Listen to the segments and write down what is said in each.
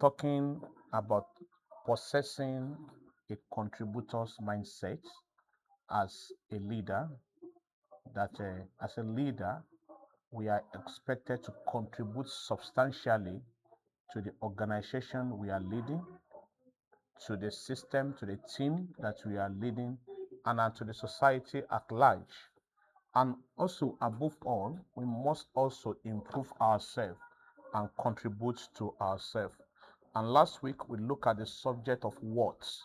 talking about possessing a contributor's mindset as a leader, that as a leader, we are expected to contribute substantially to the organization we are leading, to the system, to the team that we are leading, and to the society at large. And also, above all, we must also improve ourselves and contribute to ourselves. And last week, we looked at the subject of words.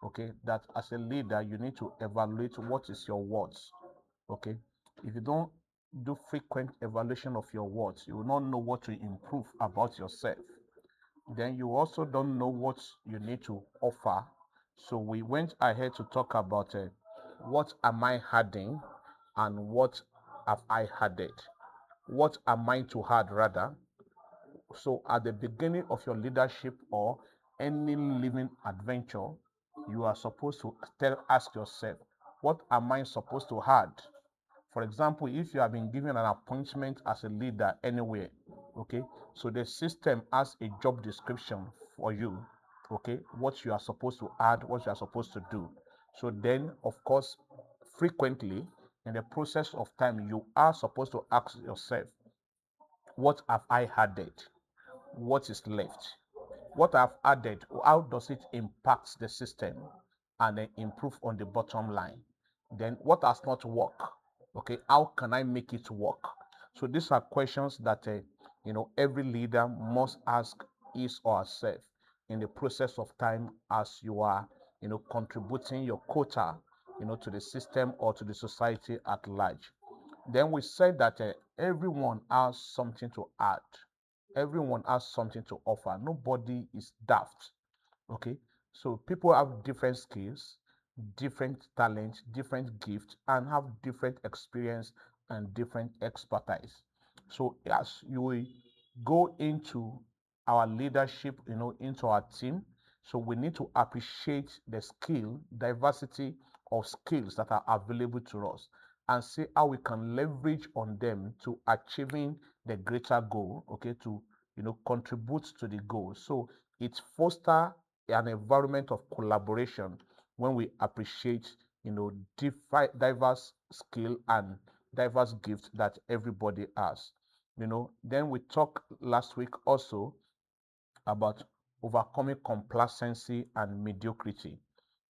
Okay, that as a leader, you need to evaluate what is your words. Okay, if you don't do frequent evaluation of your words, you will not know what to improve about yourself. Then you also don't know what you need to offer. So we went ahead to talk about what am I adding and what have I added? What am I to add rather? So at the beginning of your leadership or any living adventure, you are supposed to ask yourself, what am I supposed to add? For example, if you have been given an appointment as a leader anywhere, okay, so the system has a job description for you, okay, what you are supposed to add, what you are supposed to do. So then, of course, frequently in the process of time, you are supposed to ask yourself, what have I added? What is left? What I've added, how does it impact the system and then improve on the bottom line? Then what has not worked? Okay, how can I make it work? So these are questions that every leader must ask his or herself in the process of time as you are contributing your quota to the system or to the society at large. Then we said that everyone has something to add. Everyone has something to offer. Nobody is daft. Okay. So people have different skills, different talents, different gifts, and have different experience and different expertise. So as you will go into our leadership, into our team, so we need to appreciate the skill, diversity of skills that are available to us and see how we can leverage on them to achieving the greater goal, okay, to contribute to the goal. So it fosters an environment of collaboration when we appreciate diverse skill and diverse gifts that everybody has. Then we talked last week also about overcoming complacency and mediocrity.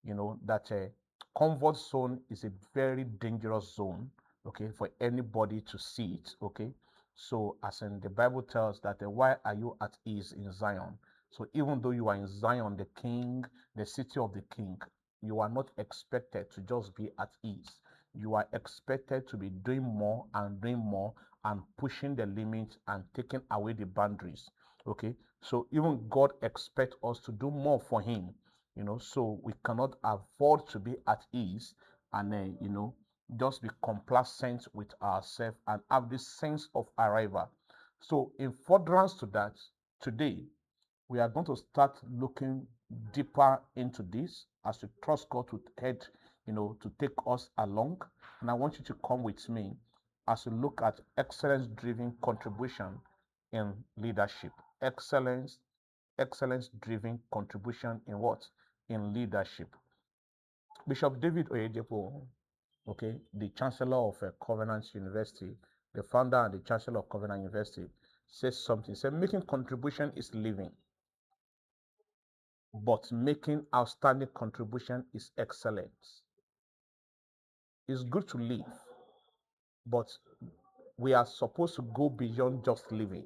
That comfort zone is a very dangerous zone, okay, for anybody to see it, okay. So as in the Bible tells that why are you at ease in Zion? So even though you are in Zion, the king, the city of the king, you are not expected to just be at ease. You are expected to be doing more and pushing the limits and taking away the boundaries, okay. So even God expects us to do more for him, so we cannot afford to be at ease and just be complacent with ourselves and have this sense of arrival. So in furtherance to that, today we are going to start looking deeper into this as we trust God to head, to take us along. And I want you to come with me as we look at excellence driven contribution in leadership. Excellence driven contribution in what? In leadership. Bishop David Oyedepo, okay, the Chancellor of Covenant University, the founder and the Chancellor of Covenant University, says something. He said, making contribution is living, but making outstanding contribution is excellence. It's good to live, but we are supposed to go beyond just living.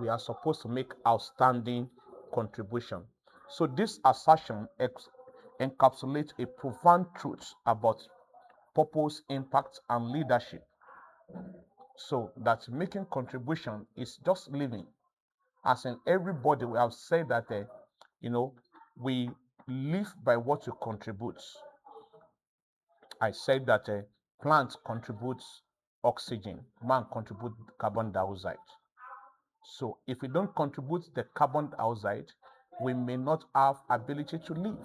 We are supposed to make outstanding contribution. So this assertion encapsulates a profound truth about purpose, impact, and leadership. So that making contribution is just living. As in everybody, we have said that we live by what you contribute. I said that plants contribute oxygen, man contributes carbon dioxide. So if we don't contribute the carbon dioxide, we may not have ability to live.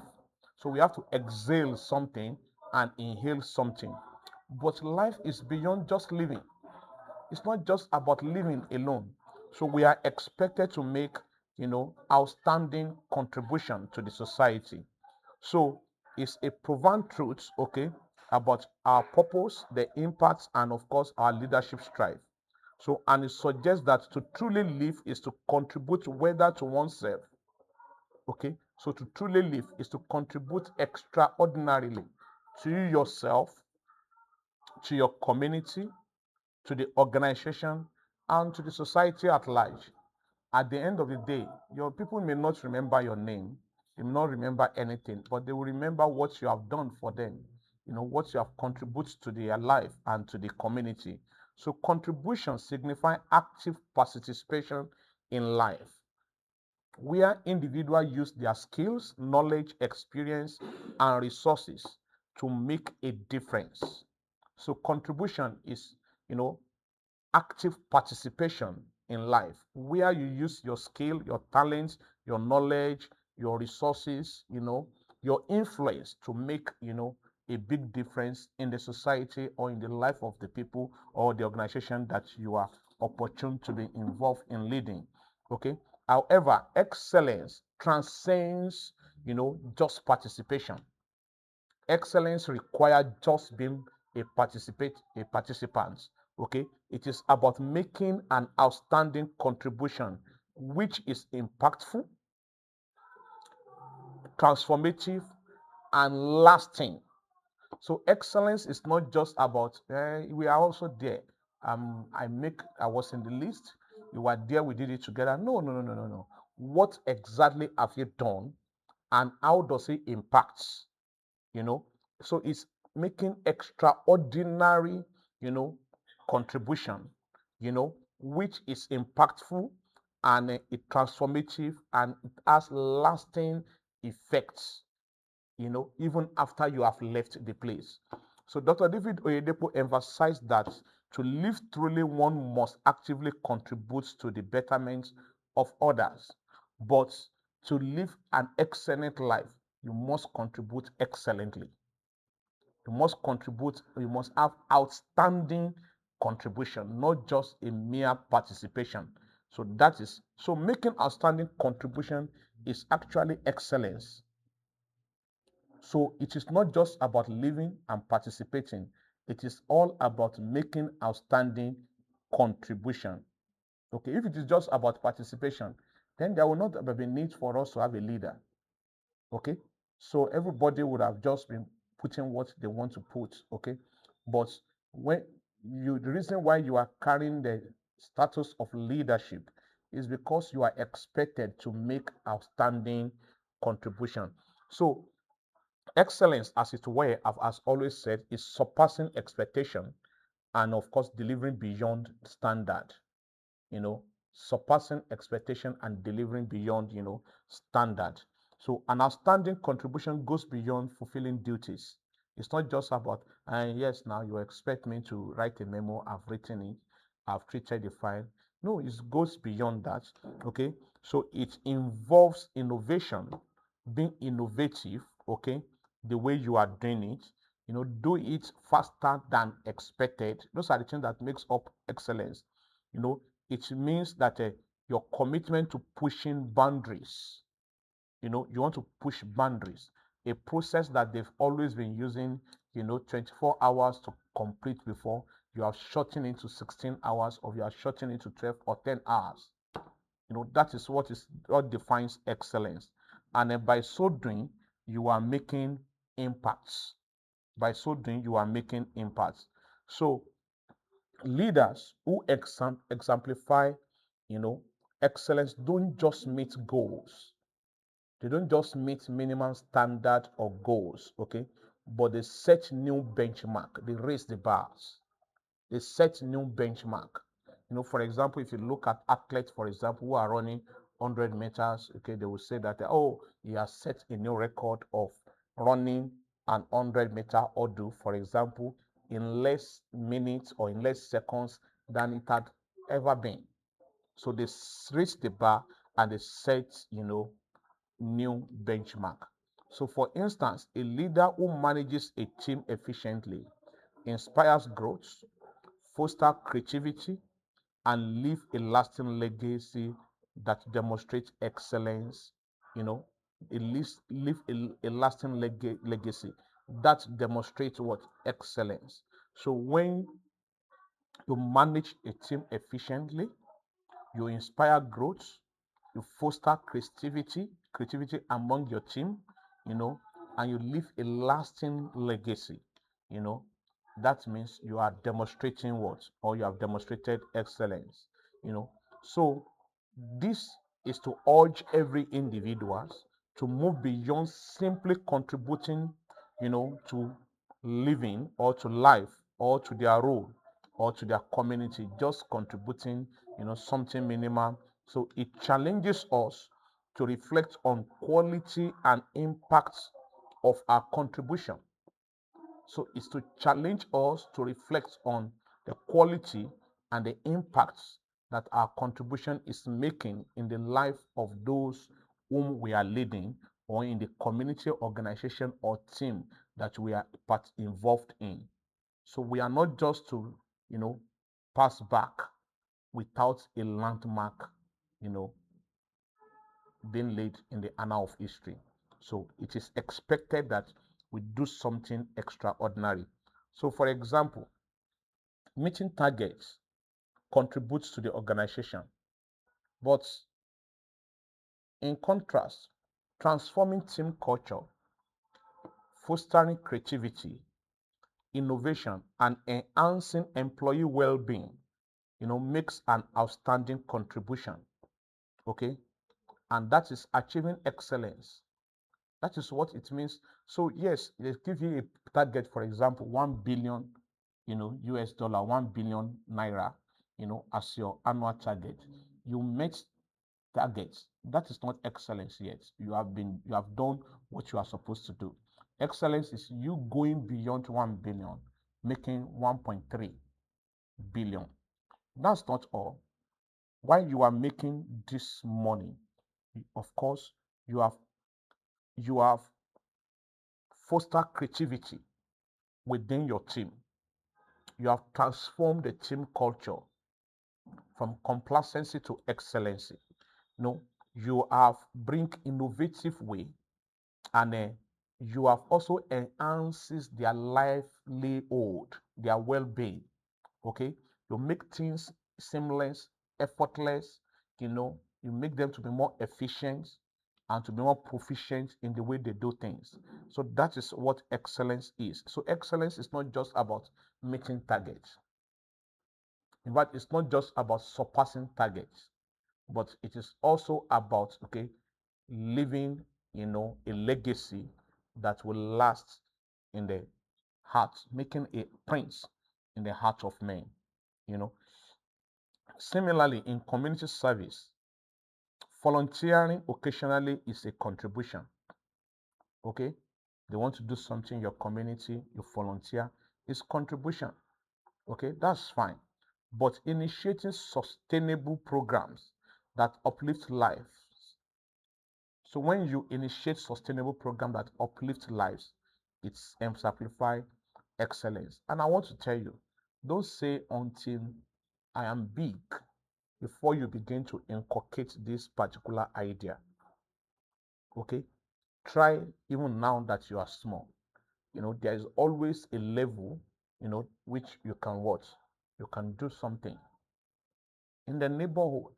So we have to exhale something and inhale something. But life is beyond just living. It's not just about living alone. So we are expected to make outstanding contribution to the society. So it's a proven truth, okay, about our purpose, the impact, and of course our leadership strive. So, and it suggests that to truly live is to contribute whether to oneself, okay. So to truly live is to contribute extraordinarily to you yourself, to your community, to the organization, and to the society at large. At the end of the day, your people may not remember your name, they may not remember anything, but they will remember what you have done for them, what you have contributed to their life and to the community. So contribution signify active participation in life, where individuals use their skills, knowledge, experience, and resources to make a difference. So contribution is, you know, active participation in life, where you use your skill, your talents, your knowledge, your resources, your influence to make, a big difference in the society or in the life of the people or the organization that you are opportune to be involved in leading. Okay. However, excellence transcends, just participation. Excellence requires just being a participant. Okay, it is about making an outstanding contribution which is impactful, transformative, and lasting. So excellence is not just about we are also there. I was in the list, you were there, we did it together. No, no, no, no, no, no. What exactly have you done, and how does it impact? you know so it's making extraordinary, you know contribution, which is impactful, and it transformative, and it has lasting effects, even after you have left the place. So Dr. David Oyedepo emphasized that to live truly, one must actively contribute to the betterment of others. But to live an excellent life, you must contribute excellently. You must have outstanding contribution, not just a mere participation. So making outstanding contribution is actually excellence. So it is not just about living and participating, it is all about making outstanding contribution. Okay, if it is just about participation, then there will not be a need for us to have a leader. Okay, so everybody would have just been putting what they want to put. Okay, but when the reason why you are carrying the status of leadership is because you are expected to make outstanding contribution. So excellence, as it were, as always said, is surpassing expectation, and of course delivering beyond standard. you know, Surpassing expectation and delivering beyond, standard. So an outstanding contribution goes beyond fulfilling duties. It's not just about, yes, now you expect me to write a memo, I've written it, I've treated the file. No, it goes beyond that. Okay. So it involves innovation, being innovative, okay, the way you are doing it, do it faster than expected. Those are the things that makes up excellence. You know, it means that your commitment to pushing boundaries, you want to push boundaries, a process that they've always been using, 24 hours to complete before, you are shortening into 16 hours, or you are shortening into 12 or 10 hours. That is what defines excellence. And then by so doing, you are making impacts. By so doing, you are making impacts. So leaders who exemplify, excellence don't just meet goals. They don't just meet minimum standard or goals, okay? But they set new benchmark. They raise the bars. They set new benchmark. For example, if you look at athletes, for example, who are running 100 meters, okay, they will say that, oh, he has set a new record of running an 100-meter hurdle, for example, in less minutes or in less seconds than it had ever been. So they raise the bar and they set, new benchmark. So for instance, a leader who manages a team efficiently, inspires growth, foster creativity, and leave a lasting legacy that demonstrates excellence, you know, leave a lasting legacy that demonstrates what? Excellence. So when you manage a team efficiently, you inspire growth, you foster creativity among your team, you know, and you leave a lasting legacy, you know. That means you are demonstrating what? Or you have demonstrated excellence, you know. So this is to urge every individual to move beyond simply contributing, to living or to life or to their role or to their community, just contributing, something minimal. So it challenges us to reflect on quality and impact of our contribution. So it's to challenge us to reflect on the quality and the impacts that our contribution is making in the life of those whom we are leading, or in the community, organization, or team that we are part involved in. So we are not just to, pass back without a landmark, you know, being laid in the annal of history. So it is expected that we do something extraordinary. So, for example, meeting targets contributes to the organization, but in contrast, transforming team culture, fostering creativity, innovation, and enhancing employee well-being, makes an outstanding contribution. Okay, and that is achieving excellence. That is what it means. So yes, they give you a target, for example, 1 billion, US dollar, 1 billion naira, as your annual target. You met targets. That is not excellence yet. You have done what you are supposed to do. Excellence is you going beyond 1 billion, making 1.3 billion. That's not all. While you are making this money, of course, you have you have fostered creativity within your team. You have transformed the team culture from complacency to excellency. You have bring innovative way, and you have also enhances their livelihood, their well-being. Okay, you make things seamless, effortless. You make them to be more efficient and to be more proficient in the way they do things. So that is what excellence is. So excellence is not just about meeting targets. In fact, it's not just about surpassing targets, but it is also about, leaving, a legacy that will last in the heart, making a print in the heart of men. You know, Similarly, in community service, volunteering occasionally is a contribution. Okay, they want to do something in your community, you volunteer, is contribution. Okay, that's fine. But initiating sustainable programs that uplift lives. So when you initiate sustainable program that uplift lives, it's exemplify excellence. And I want to tell you, don't say until I am big before you begin to inculcate this particular idea. Okay, try even now that you are small. There is always a level, which you can watch. You can do something in the neighborhood.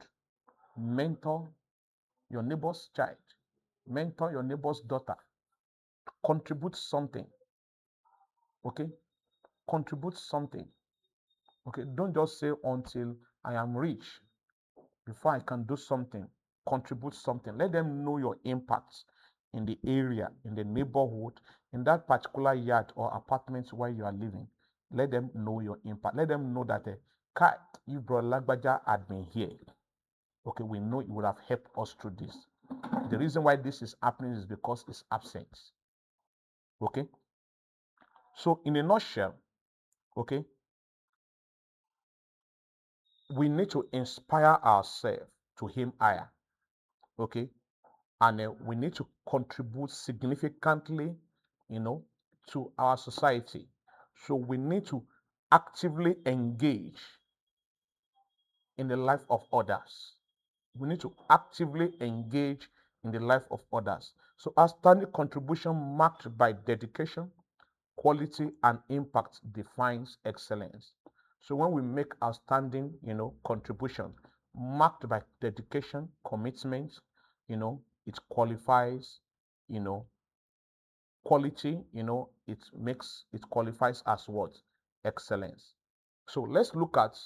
Mentor your neighbor's child, mentor your neighbor's daughter, contribute something. Okay, contribute something. Okay, don't just say until I am rich before I can do something. Contribute something. Let them know your impact in the area, in the neighborhood, in that particular yard or apartment where you are living. Let them know your impact. Let them know that cat you brought Lagbaja had been here. Okay, we know it would have helped us through this. The reason why this is happening is because it's absence. Okay, so in a nutshell, okay, we need to inspire ourselves to aim higher. Okay, and we need to contribute significantly, to our society. So we need to actively engage in the life of others. We need to actively engage in the life of others. So outstanding contribution marked by dedication, quality, and impact defines excellence. So when we make outstanding, contribution marked by dedication, commitment, it qualifies, you know, quality, it qualifies as what? Excellence. So let's look at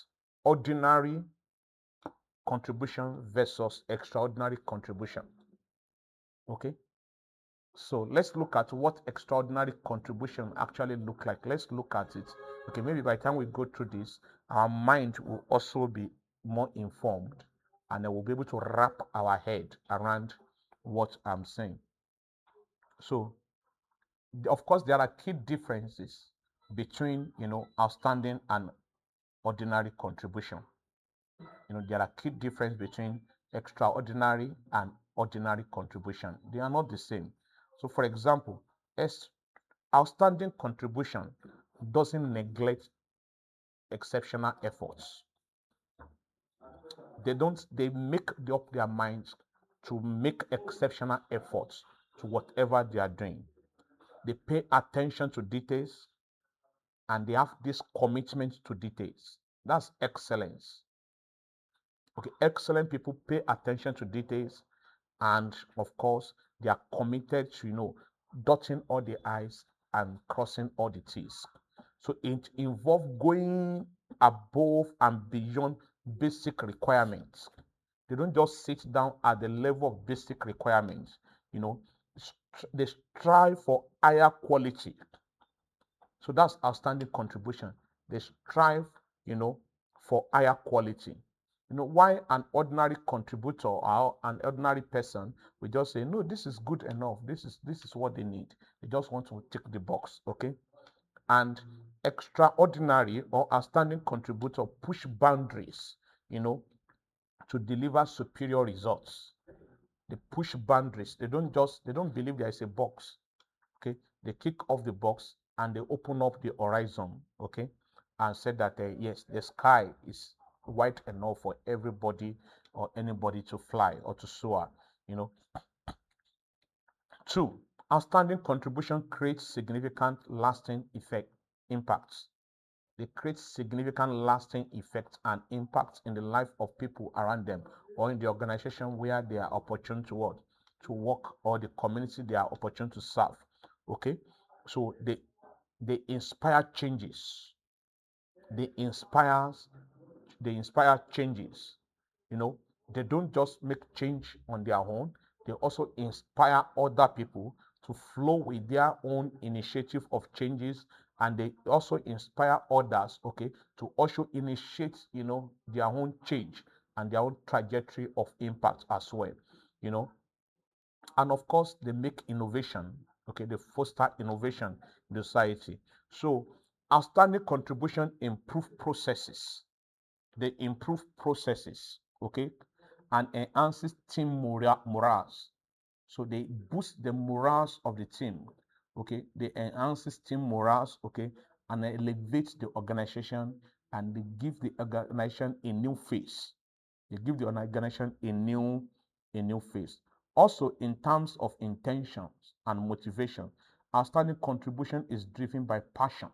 ordinary contribution versus extraordinary contribution. Okay. So let's look at what extraordinary contribution actually look like. Let's look at it. Okay, maybe by the time we go through this, our mind will also be more informed and then we'll be able to wrap our head around what I'm saying. So, of course, there are key differences between, outstanding and ordinary contribution. There are key difference between extraordinary and ordinary contribution. They are not the same. So, for example, outstanding contribution doesn't neglect exceptional efforts. They make up their minds to make exceptional efforts to whatever they are doing. They pay attention to details and they have this commitment to details. That's excellence. Okay, excellent people pay attention to details, and of course, they are committed to, dotting all the I's and crossing all the T's. So it involves going above and beyond basic requirements. They don't just sit down at the level of basic requirements. You know, they strive for higher quality. So that's outstanding contribution. They strive, for higher quality. Why an ordinary contributor or an ordinary person will just say, no, this is good enough. This is what they need. They just want to tick the box, okay? And extraordinary or outstanding contributor push boundaries, to deliver superior results. They push boundaries. They don't believe there is a box. Okay, they kick off the box and they open up the horizon, okay, and said that yes, the sky is wide enough for everybody or anybody to fly or to soar. you know 2, outstanding contribution creates significant lasting impacts. They create significant lasting effects and impacts in the life of people around them or in the organization where they are opportune to work, or the community they are opportune to serve. Okay, so they inspire changes. They inspires they inspire changes. You know, they don't just make change on their own, they also inspire other people to flow with their own initiative of changes, and they also inspire others, okay, to also initiate, their own change and their own trajectory of impact as well. You know, and of course they make innovation. Okay, they foster innovation in the society. So outstanding contribution improve processes. They improve processes, okay, and enhances team morals. So they boost the morals of the team, okay. They enhances team morals, okay, and they elevate the organization, and they give the organization a new face. They give the organization a new face. Also, in terms of intentions and motivation, outstanding contribution is driven by passion.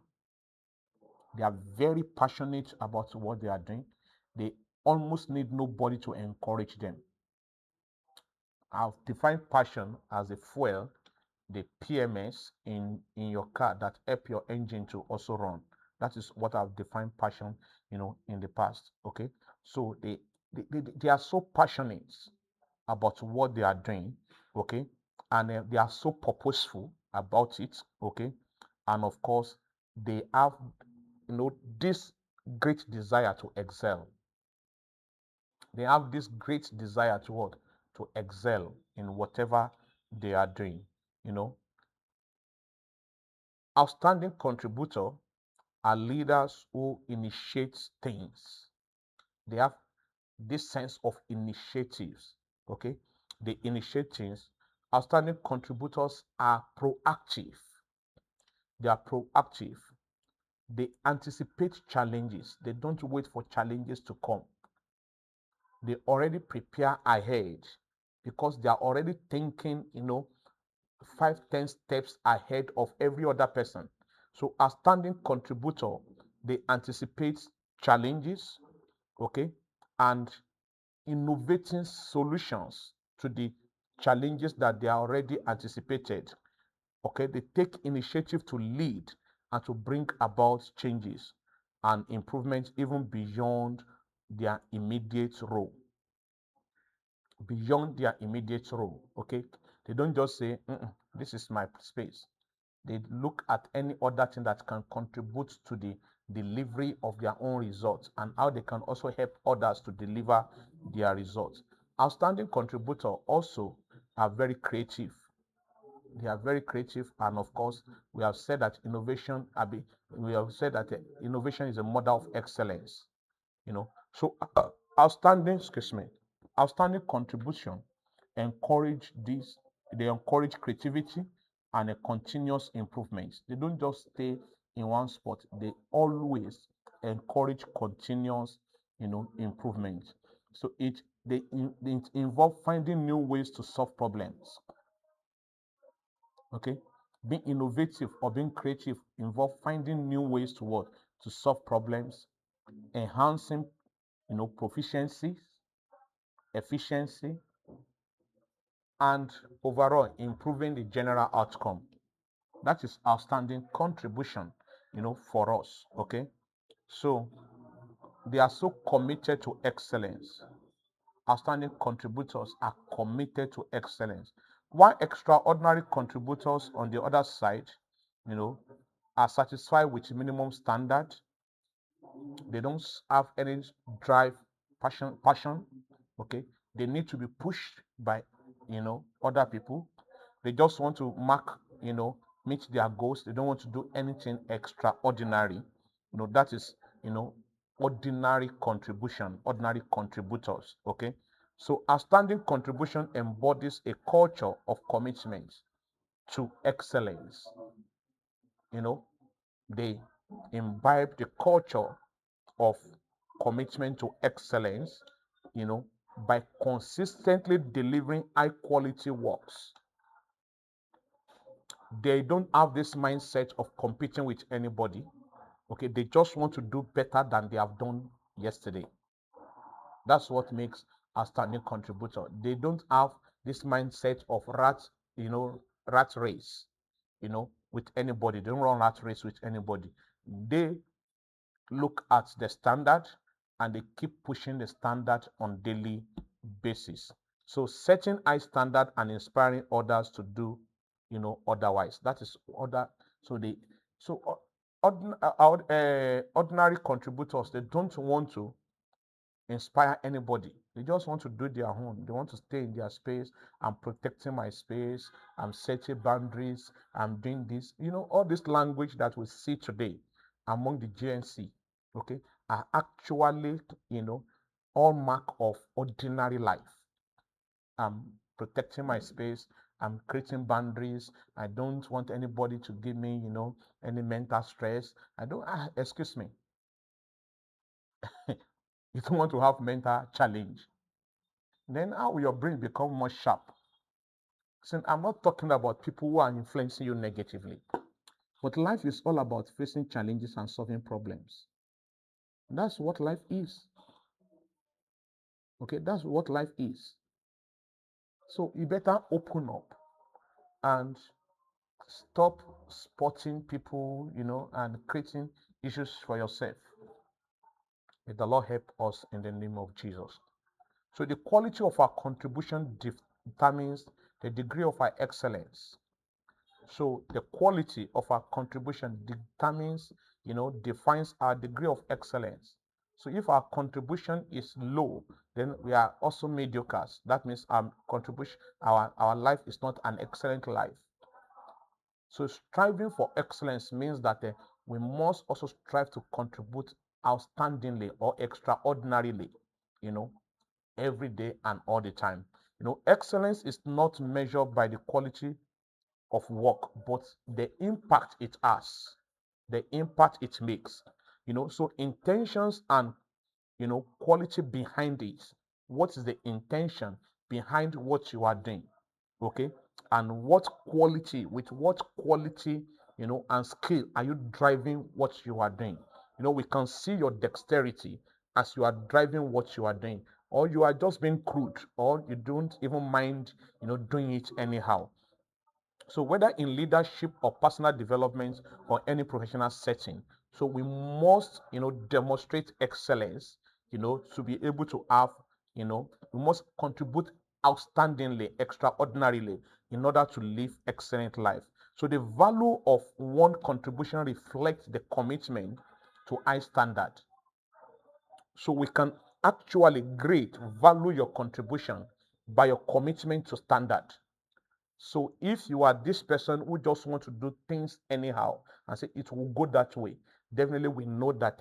They are very passionate about what they are doing. They almost need nobody to encourage them. I've defined passion as a fuel, the PMS in your car that help your engine to also run. That is what I've defined passion, in the past. Okay, so they are so passionate about what they are doing. Okay, and they are so purposeful about it. Okay, and of course they have, this great desire to excel. They have this great desire to what? To excel in whatever they are doing. You know, outstanding contributor are leaders who initiate things. They have this sense of initiatives. Okay, they initiate things. Outstanding contributors are proactive. They are proactive. They anticipate challenges. They don't wait for challenges to come. They already prepare ahead because they are already thinking, 5, 10 steps ahead of every other person. So, as standing contributor, they anticipate challenges, okay, and innovating solutions to the challenges that they are already anticipated. Okay, they take initiative to lead and to bring about changes and improvements even beyond their immediate role. Beyond their immediate role. Okay, they don't just say, this is my space. They look at any other thing that can contribute to the delivery of their own results and how they can also help others to deliver their results. Outstanding contributors also are very creative. They are very creative, and of course, we have said that innovation is a model of excellence. So outstanding, excuse me, outstanding contribution encourage this. They encourage creativity and a continuous improvement. They don't just stay in one spot. They always encourage continuous, improvement. So it involve finding new ways to solve problems. Okay, being innovative or being creative involve finding new ways to what, to solve problems, enhancing, proficiencies, efficiency, and overall improving the general outcome. That is outstanding contribution, for us. Okay, so they are so committed to excellence. Outstanding contributors are committed to excellence, while extraordinary contributors on the other side, you know are satisfied with minimum standard. They don't have any drive, passion. Okay, they need to be pushed by, other people. They just want to meet their goals. They don't want to do anything extraordinary. That is, you know ordinary contribution, ordinary contributors. Okay, so outstanding contribution embodies a culture of commitment to excellence. you know they imbibe the culture of commitment to excellence, by consistently delivering high quality works. They don't have this mindset of competing with anybody. Okay, they just want to do better than they have done yesterday. That's what makes a standing contributor. They don't have this mindset of rat race, with anybody. They don't run rat race with anybody. They look at the standard and they keep pushing the standard on daily basis. So setting high standard and inspiring others to do, otherwise. That is other. So they so ordinary contributors, they don't want to inspire anybody. They just want to do their own. They want to stay in their space. I'm protecting my space. I'm setting boundaries. I'm doing this. All this language that we see today among the GNC, okay, are actually, all mark of ordinary life. I'm protecting my space. I'm creating boundaries. I don't want anybody to give me, any mental stress. I don't, excuse me. You don't want to have mental challenge. Then how will your brain become more sharp? So I'm not talking about people who are influencing you negatively, but life is all about facing challenges and solving problems. That's what life is. Okay, that's what life is. So you better open up and stop spotting people, and creating issues for yourself. May the Lord help us in the name of Jesus. So the quality of our contribution determines the degree of our excellence. So the quality of our contribution defines our degree of excellence. So if our contribution is low, then we are also mediocres. That means our contribution, our life is not an excellent life. So striving for excellence means that we must also strive to contribute outstandingly or extraordinarily, every day and all the time. Excellence is not measured by the quality of work, but the impact it has, the impact it makes. So intentions and quality behind it, what is the intention behind what you are doing, okay? And what quality, with what quality, and skill are you driving what you are doing? We can see your dexterity as you are driving what you are doing, or you are just being crude, or you don't even mind, doing it anyhow. So whether in leadership or personal development or any professional setting, so we must, demonstrate excellence, to be able to have, we must contribute outstandingly, extraordinarily, in order to live excellent life. So the value of one contribution reflects the commitment to high standard. So we can actually grade, value your contribution by your commitment to standard. So if you are this person who just want to do things anyhow and say it will go that way, definitely we know that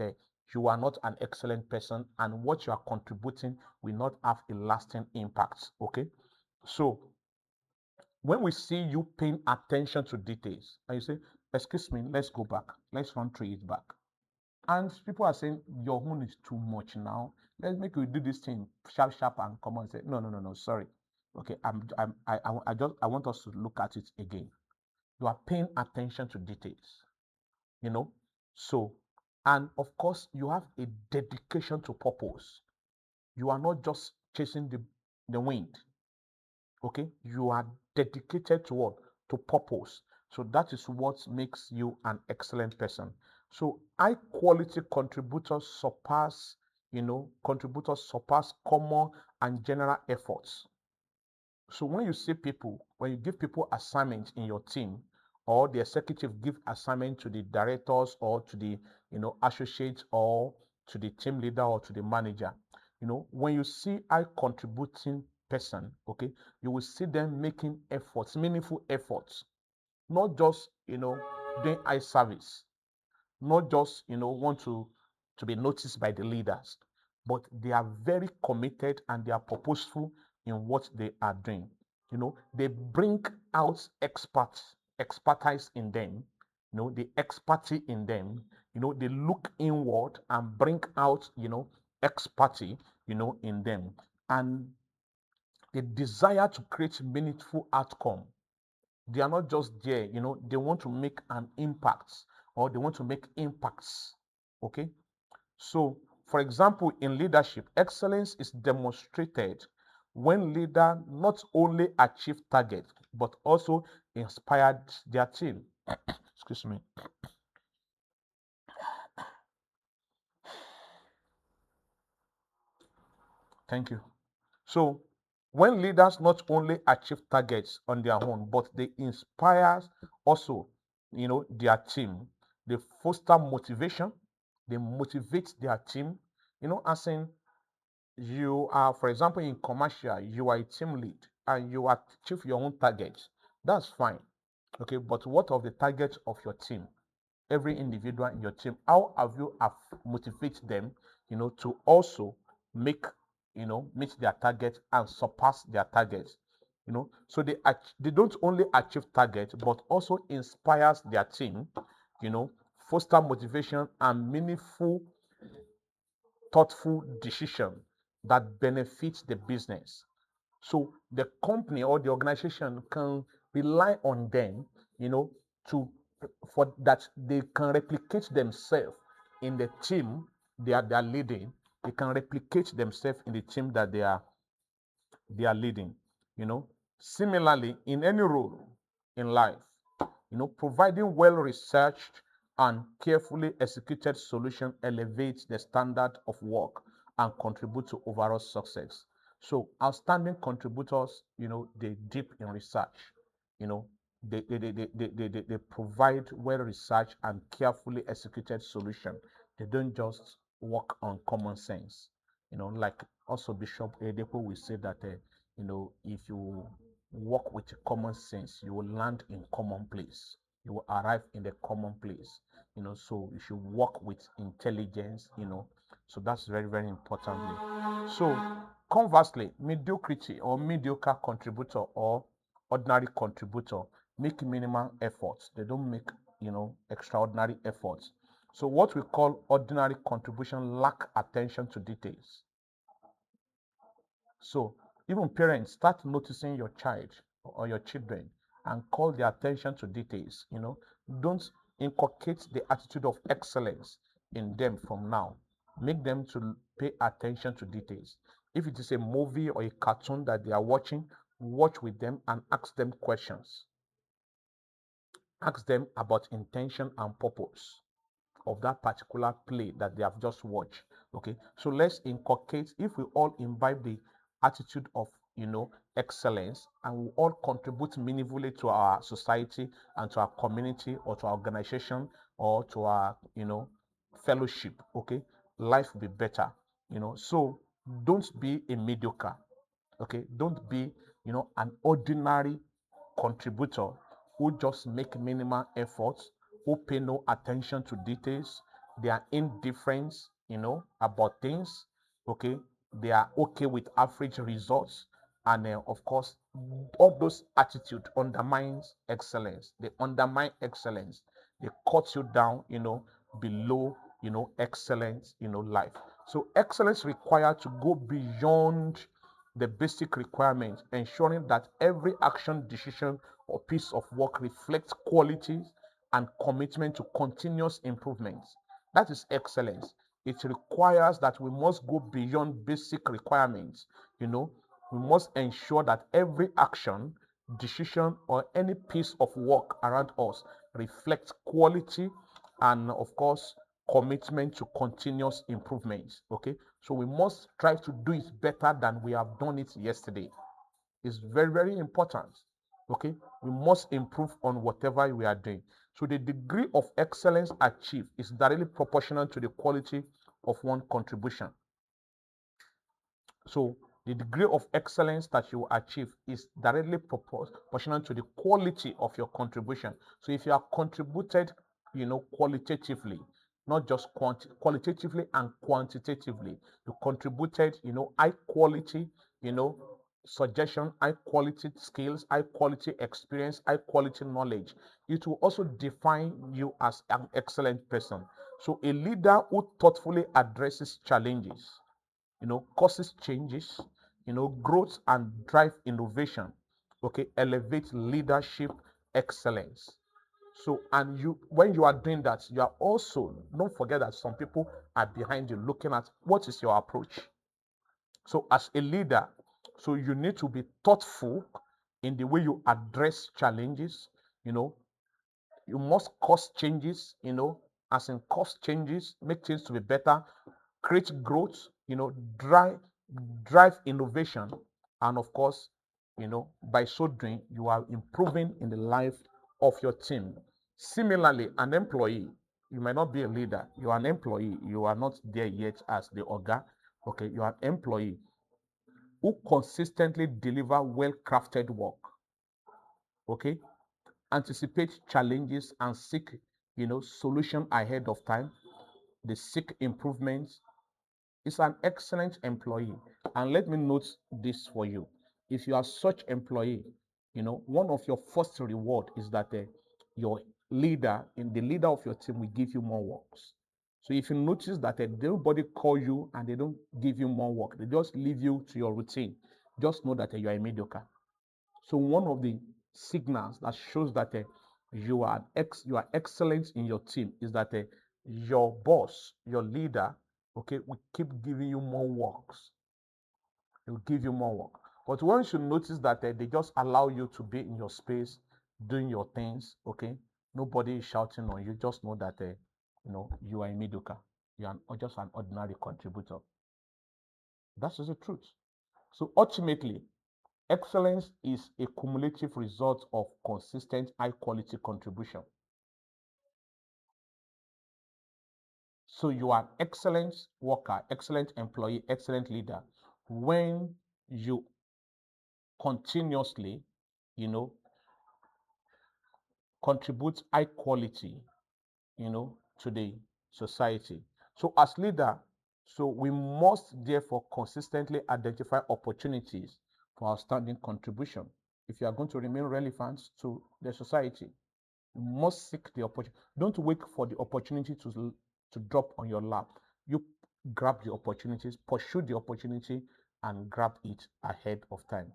you are not an excellent person, and what you are contributing will not have a lasting impact. Okay. So when we see you paying attention to details and you say, excuse me, let's go back, let's run through it back. And people are saying your own is too much now. Let's make you do this thing sharp, sharp, and come on and say, no, no, no, no, sorry. Okay, I want us to look at it again. You are paying attention to details, you know. So, and of course, you have a dedication to purpose. You are not just chasing the wind. Okay, you are dedicated to what? To purpose. So that is what makes you an excellent person. So high quality contributors surpass common and general efforts. So when you see people, when you give people assignments in your team, or the executive give assignment to the directors or to the associates or to the team leader or to the manager, when you see high contributing person, okay, you will see them making efforts, meaningful efforts, not just doing eye service, not just want to be noticed by the leaders, but they are very committed and they are purposeful in what they are doing. They bring out expertise in them, the expertise in them. They look inward and bring out expertise in them, and the desire to create meaningful outcome. They are not just there, they want to make an impact, or they want to make impacts. Okay. So, for example, in leadership, excellence is demonstrated when leader not only achieve targets but also inspired their team. Excuse me. Thank you. So, when leaders not only achieve targets on their own, but they inspire also, their team, they foster motivation, they motivate their team, as in you are, for example, in commercial, you are a team lead and you achieve your own targets. That's fine. Okay, but what of the targets of your team? Every individual in your team, how have you motivate them, to also make, meet their target and surpass their targets. So they don't only achieve targets but also inspires their team, foster motivation and meaningful, thoughtful decision that benefits the business. So the company or the organization can rely on them, to for that they can replicate themselves in the team they are leading. They can replicate themselves in the team that they are leading. Similarly, in any role in life, providing well-researched and carefully executed solution elevates the standard of work and contribute to overall success. So outstanding contributors, they deep in research, you know, they provide well-researched and carefully executed solution. They don't just work on common sense. Like also Bishop Edepo will say that, if you walk with common sense, you will land in common place. You will arrive in the common place. So you should walk with intelligence. So that's very, very importantly. So conversely, mediocrity or mediocre contributor or ordinary contributor make minimal efforts. They don't make, extraordinary efforts. So what we call ordinary contribution lack attention to details. So even parents, start noticing your child or your children and call their attention to details. Don't inculcate the attitude of excellence in them from now. Make them to pay attention to details. If it is a movie or a cartoon that they are watching, watch with them and ask them questions. Ask them about intention and purpose of that particular play that they have just watched. Okay, so let's inculcate. If we all imbibe the attitude of excellence, and we all contribute meaningfully to our society and to our community or to our organization or to our fellowship, okay, life will be better. So don't be a mediocre. Okay, don't be an ordinary contributor who just make minimal efforts, who pay no attention to details. They are indifferent, about things. Okay, they are okay with average results, and of course, all those attitude undermines excellence. They undermine excellence. They cut you down, below, excellence, life. So excellence required to go beyond the basic requirements, ensuring that every action, decision, or piece of work reflects qualities and commitment to continuous improvements. That is excellence. It requires that we must go beyond basic requirements. We must ensure that every action, decision, or any piece of work around us reflects quality and, of course, commitment to continuous improvements. Okay, so we must try to do it better than we have done it yesterday. It's very, very important. Okay, we must improve on whatever we are doing. So the degree of excellence achieved is directly proportional to the quality of one contribution. So the degree of excellence that you achieve is directly proportional to the quality of your contribution. So if you are contributed, qualitatively, not just qualitatively and quantitatively, you contributed, high quality, you know, suggestion, high quality skills, high quality experience, high quality knowledge. It will also define you as an excellent person. So a leader who thoughtfully addresses challenges, causes changes, growth and drive innovation. Okay, elevate leadership excellence. So, and when you are doing that, you are also, don't forget that some people are behind you looking at what is your approach. So, as a leader, so you need to be thoughtful in the way you address challenges. You know, you must cause changes, as in cause changes, make things to be better, create growth, drive innovation, and of course, by so doing, you are improving in the life of your team. Similarly, an employee, you might not be a leader, you are an employee, you are not there yet as the orga. Okay, you are an employee who consistently deliver well-crafted work. Okay, anticipate challenges and seek, solution ahead of time. They seek improvements. Is an excellent employee. And let me note this for you. If you are such employee, one of your first reward is that your leader, in the leader of your team, will give you more works. So if you notice that nobody call you and they don't give you more work, they just leave you to your routine, just know that you are a mediocre. So one of the signals that shows that you are excellent in your team is that your boss, your leader, okay, will keep giving you more works. He will give you more work. But once you notice that they just allow you to be in your space, doing your things, okay, nobody is shouting on you. Just know that you are a mediocre. You are just an ordinary contributor. That is the truth. So ultimately, excellence is a cumulative result of consistent high quality contribution. So you are excellent worker, excellent employee, excellent leader when you continuously, you know, contribute high quality, to the society. So as leader, so we must therefore consistently identify opportunities for outstanding contribution. If you are going to remain relevant to the society, you must seek the opportunity. Don't wait for the opportunity to drop on your lap. You grab the opportunities, pursue the opportunity, and grab it ahead of time.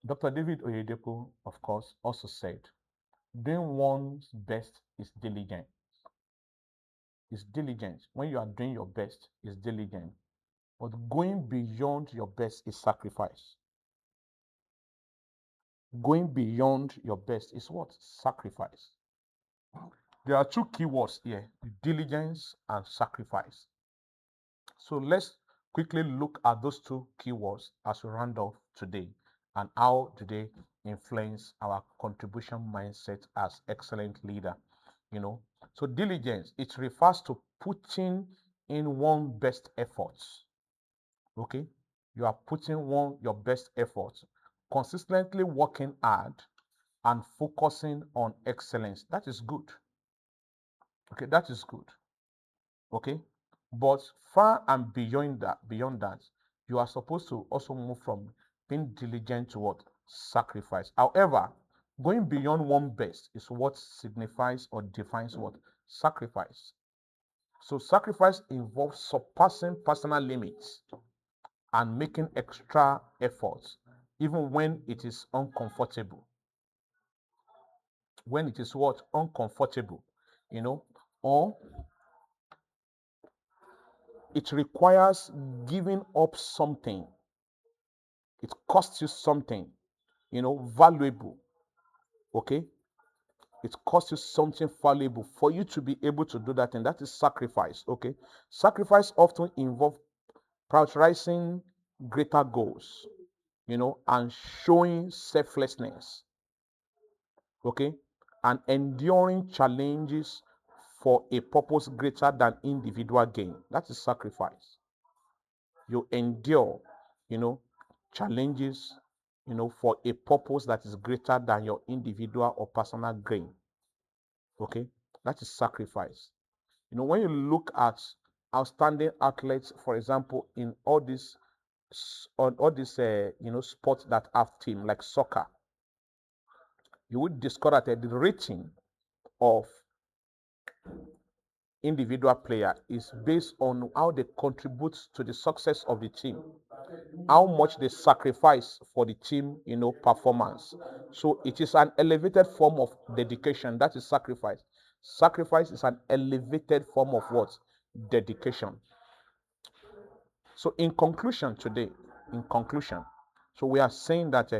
Dr. David Oyedepo, of course, also said, doing one's best is diligent. Is diligent. When you are doing your best, is diligent. But going beyond your best is sacrifice. Going beyond your best is what? Sacrifice. There are two keywords here, diligence and sacrifice. So let's quickly look at those two keywords as we round off today and how do they influence our contribution mindset as excellent leader. So diligence, it refers to putting in one best efforts. Okay, you are putting your best efforts, consistently working hard and focusing on excellence. That is good. Okay, that is good. Okay, but far and beyond that, you are supposed to also move from being diligent to what? Sacrifice. However, going beyond one best is what signifies or defines what? Sacrifice. So sacrifice involves surpassing personal limits and making extra efforts even when it is uncomfortable. When it is what? Uncomfortable, or it requires giving up something. It costs you something, valuable. Okay? It costs you something valuable for you to be able to do that, and that is sacrifice. Okay? Sacrifice often involves prioritizing greater goals, and showing selflessness. Okay? And enduring challenges for a purpose greater than individual gain. That is sacrifice. You endure, challenges, for a purpose that is greater than your individual or personal gain. Okay, that is sacrifice. When you look at outstanding athletes, for example, in all these on all these sports that have team like soccer, you would discover that the rating of individual player is based on how they contribute to the success of the team, how much they sacrifice for the team, performance. So it is an elevated form of dedication. That is sacrifice. Sacrifice is an elevated form of what? Dedication. So in conclusion today, so we are saying that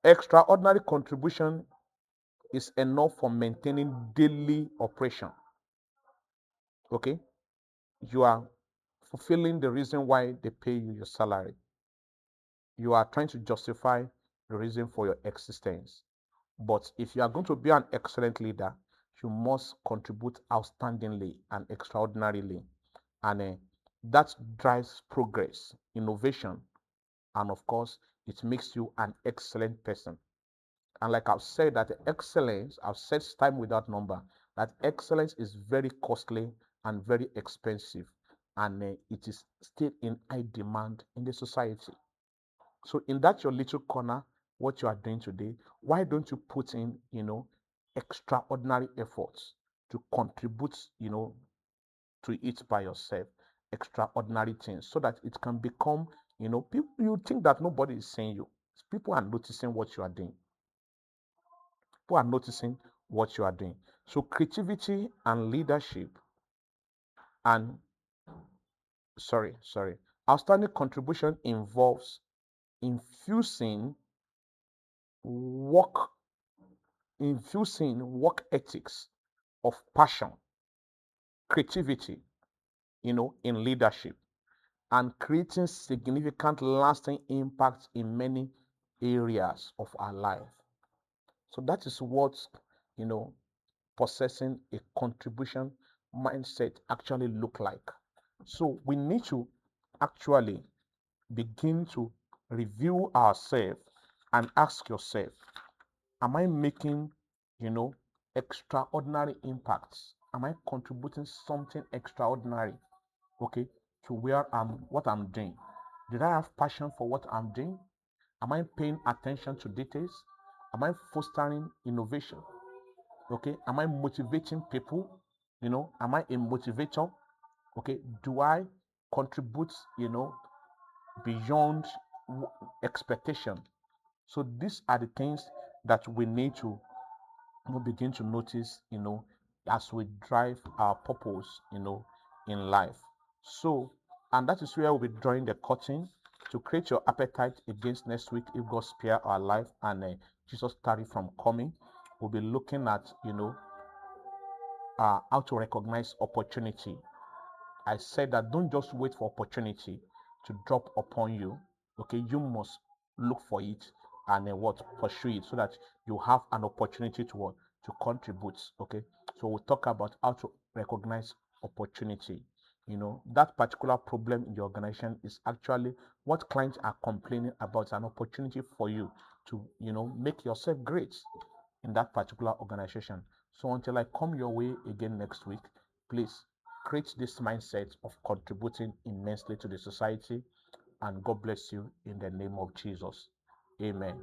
extraordinary contribution is enough for maintaining daily operation. Okay, you are fulfilling the reason why they pay you your salary. You are trying to justify the reason for your existence. But if you are going to be an excellent leader, you must contribute outstandingly and extraordinarily. And that drives progress, innovation, and of course, it makes you an excellent person. And like I've said, that excellence, I've said time without number, that excellence is very costly and very expensive. And it is still in high demand in the society. So in that your little corner, what you are doing today, why don't you put in, extraordinary efforts to contribute, to it by yourself, extraordinary things, so that it can become, people, you think that nobody is saying you. People are noticing what you are doing. People are noticing what you are doing. So creativity and leadership and outstanding contribution involves infusing work ethics of passion, creativity, in leadership, and creating significant lasting impact in many areas of our life. So that is what, you know, possessing a contribution mindset actually look like. So we need to actually begin to review ourselves and ask yourself, am I making, you know, extraordinary impacts? Am I contributing something extraordinary, okay, to what I'm doing? Did I have passion for what I'm doing? Am I paying attention to details? Am I fostering innovation? Okay, am I motivating people? Am I a motivator? Okay, do I contribute, beyond expectation. So these are the things that we need to begin to notice, as we drive our purpose, in life. So, and that is where we'll be drawing the curtain to create your appetite against next week if God spare our life and Jesus tarry from coming. We'll be looking at, how to recognize opportunity. I said that don't just wait for opportunity to drop upon you. Okay, you must look for it and pursue it so that you have an opportunity to to contribute. Okay, so we'll talk about how to recognize opportunity. That particular problem in the organization is actually what clients are complaining about, an opportunity for you to make yourself great in that particular organization. So until I come your way again next week, please create this mindset of contributing immensely to the society, and God bless you in the name of Jesus. Amen.